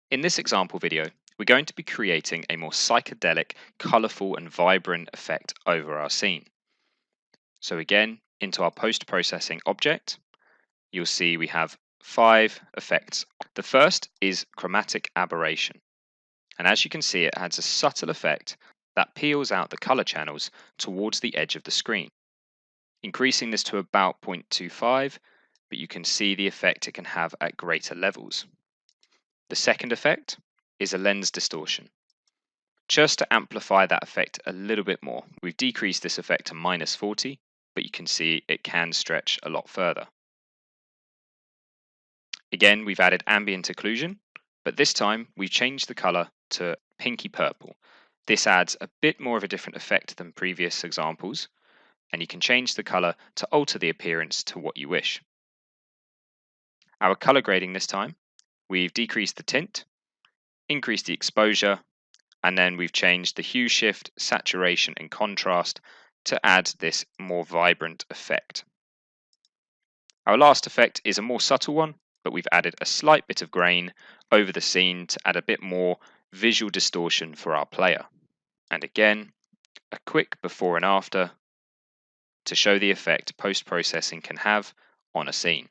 In this example video, we're going to be creating a more psychedelic, colourful and vibrant effect over our scene. So again, into our post-processing object, you'll see we have 5 effects. The first is chromatic aberration. And as you can see, it adds a subtle effect that peels out the colour channels towards the edge of the screen, increasing this to about 0.25, but you can see the effect it can have at greater levels. The second effect is a lens distortion. Just to amplify that effect a little bit more, we've decreased this effect to -40, but you can see it can stretch a lot further. Again, we've added ambient occlusion, but this time we've changed the color to pinky purple. This adds a bit more of a different effect than previous examples, and you can change the color to alter the appearance to what you wish. Our color grading this time, we've decreased the tint, increased the exposure, and then we've changed the hue shift, saturation and contrast to add this more vibrant effect. Our last effect is a more subtle one, but we've added a slight bit of grain over the scene to add a bit more visual distortion for our player. And again, a quick before and after to show the effect post-processing can have on a scene.